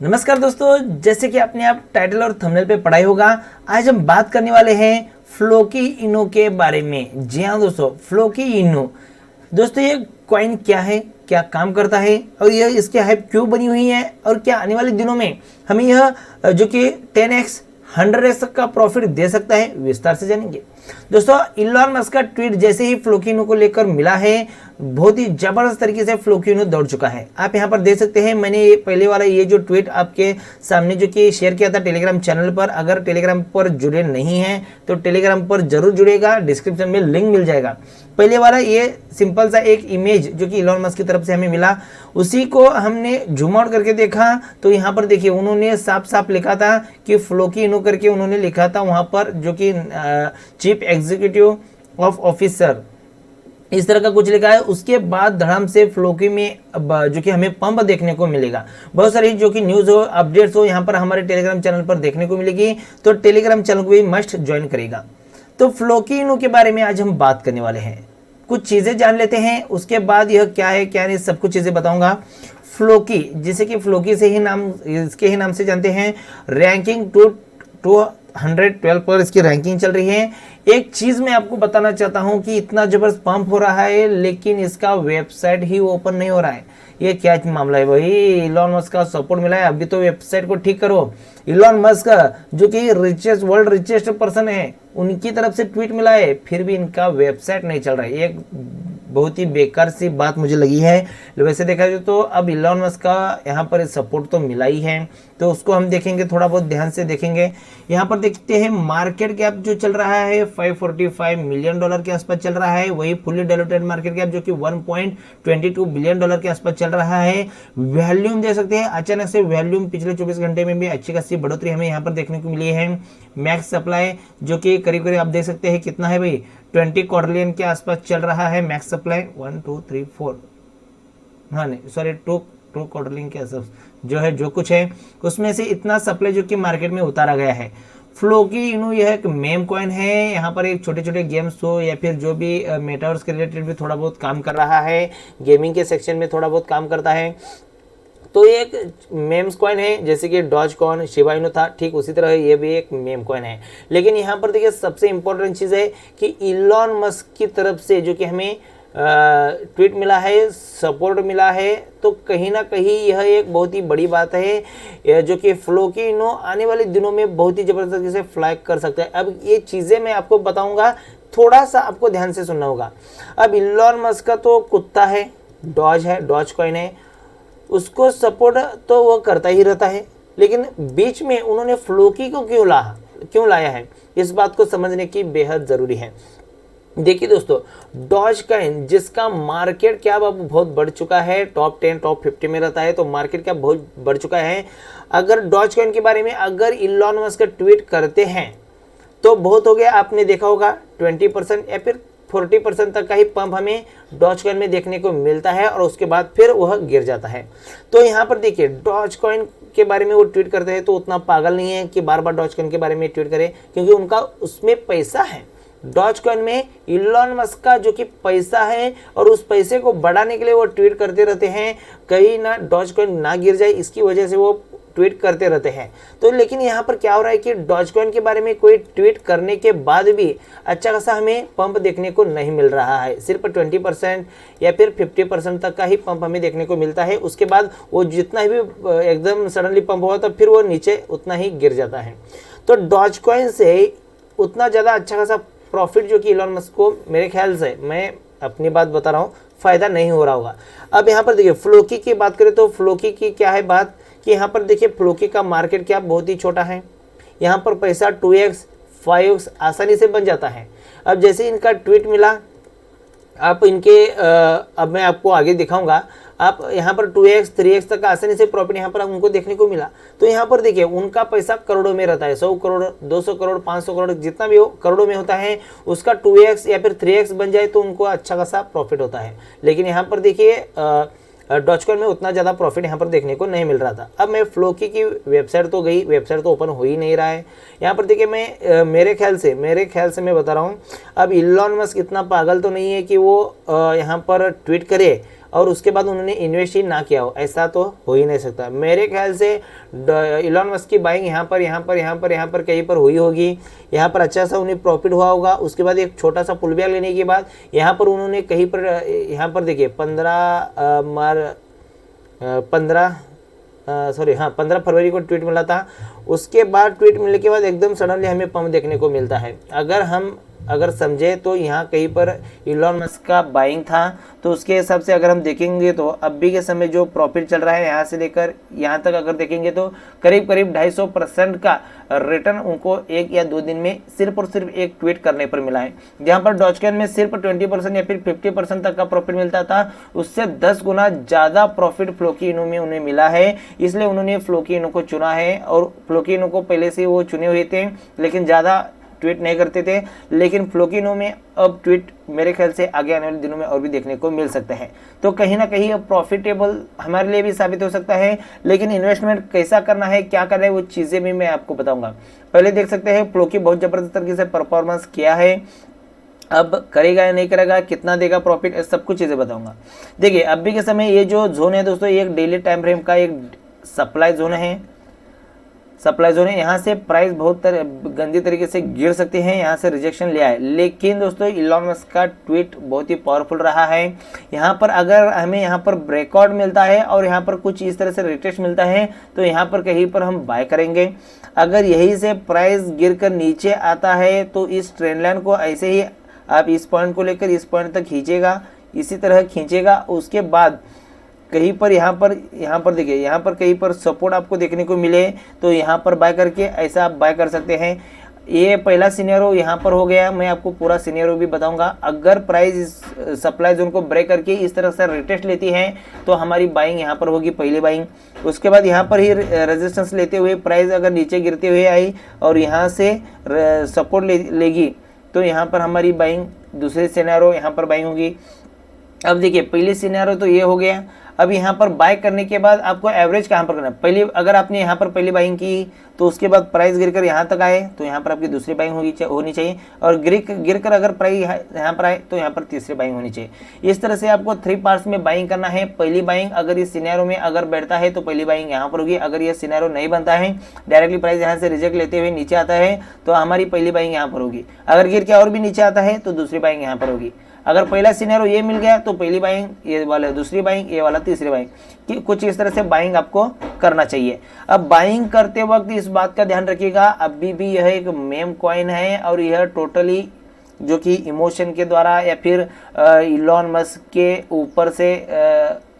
नमस्कार दोस्तों, जैसे कि आपने आप टाइटल और थंबनेल पे पढ़ा ही होगा, आज हम बात करने वाले हैं फ्लोकी इनो के बारे में। जी हाँ दोस्तों, फ्लोकी इनो। दोस्तों ये कॉइन क्या है, क्या काम करता है और यह इसकी हाइप क्यों बनी हुई है और क्या आने वाले दिनों में हमें यह जो कि 10x 100x का प्रॉफिट दे सकता है, विस्तार से जानेंगे। दोस्तों इलॉन मस्क का ट्वीट जैसे ही फ्लोकिनो को लेकर मिला है, बहुत ही जबरदस्त तरीके से फ्लोकिनो दौड़ चुका है। आप यहाँ पर देख सकते हैं, मैंने ये पहले वाला ये जो ट्वीट आपके सामने जो कि शेयर किया था टेलीग्राम चैनल पर। अगर टेलीग्राम पर जुड़े नहीं हैं तो टेलीग्राम पर जरूर जुड़ेगा, डिस्क्रिप्शन में लिंक मिल जाएगा। पहले वाला ये सिंपल सा एक इमेज जो कि इलॉन मस्क की तरफ से हमें मिला, उसी को हमने जूम आउट करके देखा तो यहाँ पर देखिए उन्होंने साफ साफ लिखा था कि फ्लोकिनो करके उन्होंने लिखा था वहाँ पर, जो कि चीफ एग्जीक्यूटिव ऑफ ऑफिसर इस तरह का कुछ लिखा है। उसके बाद धड़ाम से फ्लोकी में जो कि हमें पंप देखने को मिलेगा। बहुत सारी जो कि न्यूज़ हो, अपडेट्स हो, यहाँ पर हमारे टेलीग्राम चैनल पर देखने को मिलेगी, तो टेलीग्राम चैनल को भी मस्ट ज्वाइन करेगा। तो फ्लोकिनो के बारे में आज हम बात करने वाले हैं, कुछ चीज़ें जान लेते हैं, उसके बाद यह क्या है क्या नहीं सब कुछ चीज़ें बताऊंगा। फ्लोकी, जिसे कि फ्लोकी से ही नाम, इसके ही नाम से जानते हैं, रैंकिंग 212 पर इसकी रैंकिंग चल रही है। एक चीज़ मैं आपको बताना चाहता हूं कि इतना जबरदस्त पंप हो रहा है लेकिन इसका वेबसाइट ही ओपन नहीं हो रहा है। ये क्या मामला है भाई? इलॉन मस्क का सपोर्ट मिला है, अभी तो वेबसाइट को ठीक करो। इलॉन मस्क जो कि वर्ल्ड रिचेस्ट पर्सन है, उनकी तरफ से ट्वीट मिला है, फिर भी इनका वेबसाइट नहीं चल रहा है। एक बहुत ही बेकार सी बात मुझे लगी है। वैसे देखा जाए तो अब इलॉन मस्क का यहाँ पर सपोर्ट तो मिला ही है, तो उसको हम देखेंगे, थोड़ा बहुत ध्यान से देखेंगे। यहाँ पर देखते हैं मार्केट कैप जो चल रहा है $545 मिलियन के आसपास चल रहा है। वही फुली डाइल्यूटेड मार्केट कैप जो कि $1.22 बिलियन के आसपास चल रहा है। वॉल्यूम देख सकते हैं, अचानक से वॉल्यूम पिछले 24 घंटे में भी अच्छी खासी बढ़ोतरी हमें यहाँ पर देखने को मिली है। मैक्स सप्लाई जो कि करीब करीब आप देख सकते हैं कितना है भाई, 20 क्वाड्रिलियन के आसपास चल रहा है मैक्स सप्लाई। 1 2 3 4 हाँ नहीं सॉरी 2 क्वाड्रिलियन के आसपास जो है, जो कुछ है उसमें से इतना सप्लाई जो कि मार्केट में उतारा गया है। फ्लोकी इनो यह एक मेम कॉइन है। यहाँ पर एक छोटे छोटे गेम्स हो या फिर जो भी मेटावर्स के रिलेटेड भी थोड़ा बहुत काम कर रहा है, गेमिंग के सेक्शन में थोड़ा बहुत काम करता है। तो ये एक मेम्स कॉइन है, जैसे कि डॉज कॉइन, शिबा इनो था, ठीक उसी तरह ये भी एक मेम कॉइन है। लेकिन यहाँ पर देखिए सबसे इंपॉर्टेंट चीज़ है कि इलॉन मस्क की तरफ से जो कि हमें ट्वीट मिला है, सपोर्ट मिला है, तो कहीं ना कहीं यह एक बहुत ही बड़ी बात है जो कि फ्लोकी इनो आने वाले दिनों में बहुत ही ज़बरदस्त तरीके से फ्लाई कर सकता है। अब ये चीज़ें मैं आपको बताऊंगा, थोड़ा सा आपको ध्यान से सुनना होगा। अब इलॉन मस्क का तो कुत्ता है, डॉज कॉइन है, उसको सपोर्ट तो वो करता ही रहता है, लेकिन बीच में उन्होंने फ्लोकी को क्यों लाया है, इस बात को समझने की बेहद ज़रूरी है। देखिए दोस्तों, डॉज कॉइन जिसका मार्केट कैप अब बहुत बढ़ चुका है, टॉप 10 टॉप 50 में रहता है, तो मार्केट कैप बहुत बढ़ चुका है। अगर डॉज कॉइन के बारे में अगर इलॉन मस्क ट्वीट करते हैं तो बहुत हो गया, आपने देखा होगा 20% या फिर 40% तक का ही पंप हमें डॉज कॉइन में देखने को मिलता है और उसके बाद फिर वह गिर जाता है। तो यहाँ पर देखिए डॉज कॉइन के बारे में वो ट्वीट करते हैं तो उतना पागल नहीं है कि बार बार डॉज कॉइन के बारे में ट्वीट करें, क्योंकि उनका उसमें पैसा है। डॉज कॉइन में इलॉन मस्क का जो कि पैसा है और उस पैसे को बढ़ाने के लिए वो ट्वीट करते रहते हैं, कहीं ना डॉज कॉइन ना गिर जाए इसकी वजह से वो ट्वीट करते रहते हैं। तो लेकिन यहाँ पर क्या हो रहा है कि डॉज कॉइन के बारे में कोई ट्वीट करने के बाद भी अच्छा खासा हमें पंप देखने को नहीं मिल रहा है। सिर्फ 20% या फिर 50% तक का ही पंप हमें देखने को मिलता है। उसके बाद वो जितना भी एकदम सडनली पंप हुआ तो फिर वो नीचे उतना ही गिर जाता है। तो डॉज कॉइन से उतना ज़्यादा अच्छा खासा प्रॉफिट जो कि इलॉन मस्क को, मेरे ख्याल से, मैं अपनी बात बता रहा हूँ, फ़ायदा नहीं हो रहा होगा। अब यहाँ पर देखिए फ्लोकी की बात करें तो फ्लोकी की क्या है बात कि यहाँ पर देखिए फ्लोकी का मार्केट कैप बहुत ही छोटा है। यहाँ पर पैसा 2x 5x आसानी से बन जाता है। अब जैसे इनका ट्वीट मिला, आप इनके अब मैं आपको आगे दिखाऊंगा, आप यहाँ पर 2x 3x तक आसानी से प्रॉफिट यहाँ पर उनको देखने को मिला। तो यहाँ पर देखिए उनका पैसा करोड़ों में रहता है, 100 करोड़ 200 करोड़ 500 करोड़ जितना भी हो करोड़ों में होता है। उसका 2x या फिर 3x बन जाए तो उनको अच्छा खासा प्रॉफिट होता है। लेकिन यहाँ पर देखिए डॉज कॉइन में उतना ज़्यादा प्रॉफिट यहाँ पर देखने को नहीं मिल रहा था। अब मैं फ्लोकी की वेबसाइट तो गई, वेबसाइट तो ओपन हो ही नहीं रहा है। यहाँ पर देखिए मैं मेरे ख्याल से मैं बता रहा हूँ, अब इलॉन मस्क इतना पागल तो नहीं है कि वो यहाँ पर ट्वीट करे और उसके बाद उन्होंने इन्वेस्ट ही ना किया हो, ऐसा तो हो ही नहीं सकता। मेरे ख्याल से इलॉन मस्क की बाइंग यहाँ पर कहीं पर हुई होगी, यहाँ पर अच्छा सा उन्हें प्रॉफिट हुआ होगा। उसके बाद एक छोटा सा पुल बैक लेने के बाद यहाँ पर उन्होंने कहीं पर, यहाँ पर देखिए 15 फरवरी को ट्वीट मिला था। उसके बाद ट्वीट मिलने के बाद एकदम सडनली हमें पंप देखने को मिलता है। अगर समझे तो यहाँ कहीं पर इलॉन मस्क का बाइंग था, तो उसके हिसाब से अगर हम देखेंगे तो अभी के समय जो प्रॉफिट चल रहा है यहाँ से लेकर यहाँ तक अगर देखेंगे तो करीब 250% का रिटर्न उनको 1 या 2 दिन में सिर्फ और सिर्फ एक ट्वीट करने पर मिला है। जहाँ पर डॉजकॉइन में सिर्फ 20% या फिर 50% तक का प्रॉफिट मिलता था, उससे 10 गुना ज़्यादा प्रॉफिट फ्लोकिनो में उन्हें मिला है। इसलिए उन्होंने फ्लोकिनो को चुना है, और फ्लोकिनो को पहले से वो चुने हुए थे लेकिन ज़्यादा ट्वीट नहीं करते थे, लेकिन फ्लोकिनो में अब ट्वीट मेरे ख्याल से आगे आने वाले दिनों में और भी देखने को मिल सकते हैं। तो कहीं ना कहीं अब प्रॉफिटेबल हमारे लिए भी साबित हो सकता है, लेकिन इन्वेस्टमेंट कैसा करना है, क्या करना है, वो चीज़ें भी मैं आपको बताऊंगा। पहले देख सकते हैं फ्लोकी बहुत ज़बरदस्त तरीके से परफॉर्मेंस किया है, अब करेगा या नहीं करेगा, कितना देगा प्रॉफिट, सब कुछ चीज़ें बताऊंगा। देखिए अभी के समय ये जो जोन है दोस्तों, ये एक डेली टाइम फ्रेम का एक सप्लाई जोन है, यहाँ से प्राइस बहुत गंदी तरीके से गिर सकती है, यहाँ से रिजेक्शन ले आए। लेकिन दोस्तों इलॉन मस्क का ट्वीट बहुत ही पावरफुल रहा है। यहाँ पर अगर हमें यहाँ पर ब्रेकआउट मिलता है और यहाँ पर कुछ इस तरह से रिटेस्ट मिलता है, तो यहाँ पर कहीं पर हम बाय करेंगे। अगर यही से प्राइस गिर कर नीचे आता है तो इस ट्रेंड लाइन को ऐसे ही आप इस पॉइंट को लेकर इस पॉइंट तक खींचेगा, इसी तरह खींचेगा। उसके बाद कहीं पर यहाँ पर देखिए, यहाँ पर कहीं पर सपोर्ट आपको देखने को मिले तो यहाँ पर बाय करके ऐसा आप बाय कर सकते हैं। ये पहला सिनेरियो यहाँ पर हो गया, मैं आपको पूरा सिनेरियो भी बताऊंगा। अगर प्राइस इस सप्लाई जोन को ब्रेक करके इस तरह से रिटेस्ट लेती है तो हमारी बाइंग यहाँ पर होगी, पहली बाइंग। उसके बाद यहाँ पर ही रेजिस्टेंस लेते हुए प्राइस अगर नीचे गिरते हुए आई और यहाँ से सपोर्ट लेगी तो यहाँ पर हमारी बाइंग, दूसरे सिनेरियो यहाँ पर बाइंग होगी। अब देखिए पहले सिनेरियो तो ये हो गया। अब यहाँ पर बाय करने के बाद आपको एवरेज कहाँ पर करना है, पहले अगर आपने यहाँ पर पहली बाइंग की तो उसके बाद प्राइस गिरकर यहाँ तक आए तो यहाँ पर आपकी दूसरी बाइंग होनी चाहिए, और गिरकर अगर प्राइस यहाँ पर आए तो यहाँ पर तीसरी बाइंग होनी चाहिए। इस तरह से आपको 3 पार्ट्स में बाइंग करना है। पहली बाइंग अगर इस सिनेरियो में अगर बैठता है तो पहली बाइंग यहाँ पर होगी। अगर ये सिनेरियो नहीं बनता है, डायरेक्टली प्राइस यहाँ से रिजेक्ट लेते हुए नीचे आता है, तो हमारी पहली बाइंग यहाँ पर होगी। अगर गिर के और भी नीचे आता है तो दूसरी बाइंग यहाँ पर होगी। अगर पहला सिनेरियो ये मिल गया तो पहली बाइंग, ये वाला दूसरी बाइंग, ये वाला तीसरी बाइंग, कि कुछ इस तरह से बाइंग आपको करना चाहिए। अब बाइंग करते वक्त इस बात का ध्यान रखिएगा, अभी भी यह एक मेम कॉइन है और यह टोटली जो कि इमोशन के द्वारा या फिर इलॉन मस्क के ऊपर से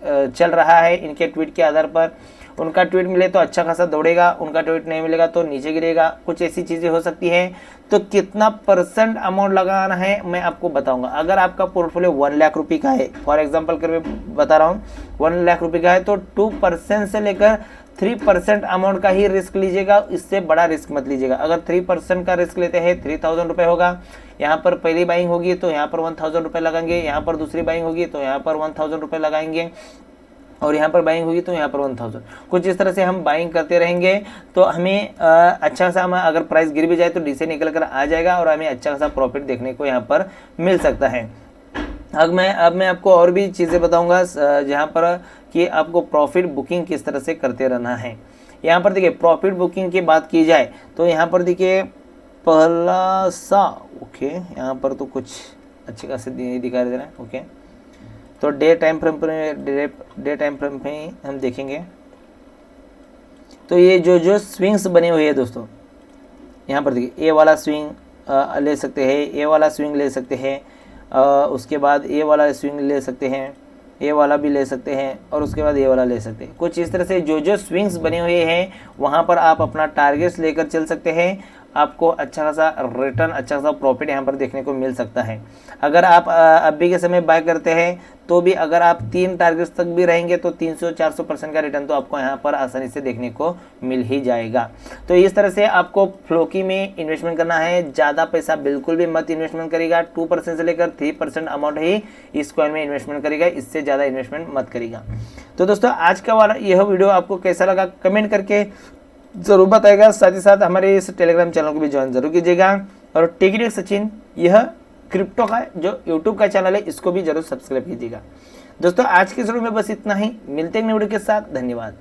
चल रहा है, इनके ट्वीट के आधार पर। उनका ट्वीट मिले तो अच्छा खासा दौड़ेगा, उनका ट्वीट नहीं मिलेगा तो नीचे गिरेगा, कुछ ऐसी चीज़ें हो सकती हैं। तो कितना % अमाउंट लगाना है मैं आपको बताऊंगा। अगर आपका पोर्टफोलियो 1 लाख रुपये का है, फॉर एग्जांपल कर बता रहा हूँ, 1 लाख रुपये का है तो 2% से लेकर 3% अमाउंट का ही रिस्क लीजिएगा, इससे बड़ा रिस्क मत लीजिएगा। अगर 3% का रिस्क लेते हैं 3000 रुपये होगा। यहाँ पर पहली बाइंग होगी तो यहाँ पर 1000 रुपये लगाएंगे, यहाँ पर दूसरी बाइंग होगी तो यहाँ पर 1000 रुपये लगाएंगे, और यहाँ पर बाइंग होगी तो यहाँ पर 1000। कुछ इस तरह से हम बाइंग करते रहेंगे तो हमें अच्छा सा, अगर प्राइस गिर भी जाए तो डी से निकल कर आ जाएगा और हमें अच्छा खासा प्रॉफिट देखने को यहाँ पर मिल सकता है। अब मैं आपको और भी चीज़ें बताऊंगा जहाँ पर कि आपको प्रॉफिट बुकिंग किस तरह से करते रहना है। यहाँ पर देखिए प्रॉफिट बुकिंग की बात की जाए तो यहाँ पर देखिए पहला सा ओके, यहाँ पर तो कुछ अच्छे खासे दिखाई दे रहा है। ओके, तो डे टाइम फ्रेम पे हम देखेंगे तो ये जो स्विंग्स बने हुए हैं दोस्तों, यहाँ पर देखिए ए वाला स्विंग ले सकते हैं, ए वाला स्विंग ले सकते हैं, उसके बाद ए वाला स्विंग ले सकते हैं, ये वाला भी ले सकते हैं, और उसके बाद ये वाला ले सकते हैं। कुछ इस तरह से जो स्विंग्स बने हुए हैं वहाँ पर आप अपना टारगेट्स लेकर चल सकते हैं। आपको अच्छा खासा रिटर्न, अच्छा खासा प्रॉफिट यहाँ पर देखने को मिल सकता है। अगर आप अभी के समय बाय करते हैं तो भी अगर आप 3 टारगेट्स तक भी रहेंगे तो 300-400% का रिटर्न तो आपको यहाँ पर आसानी से देखने को मिल ही जाएगा। तो इस तरह से आपको फ्लोकी में इन्वेस्टमेंट करना है। ज़्यादा पैसा बिल्कुल भी मत इन्वेस्टमेंट करेगा, 2% से लेकर 3% अमाउंट ही इस कॉइन में इन्वेस्टमेंट करेगा, इससे ज़्यादा इन्वेस्टमेंट मत करेगा। तो दोस्तों आज का वाला यह वीडियो आपको कैसा लगा कमेंट करके जरूर बताएगा। साथ ही साथ हमारे इस टेलीग्राम चैनल को भी ज्वाइन जरूर कीजिएगा, और टेक्निक सचिन यह क्रिप्टो का जो यूट्यूब का चैनल है इसको भी जरूर सब्सक्राइब कीजिएगा। दोस्तों आज के शुरू में बस इतना ही, मिलते हैं वीडियो के साथ, धन्यवाद।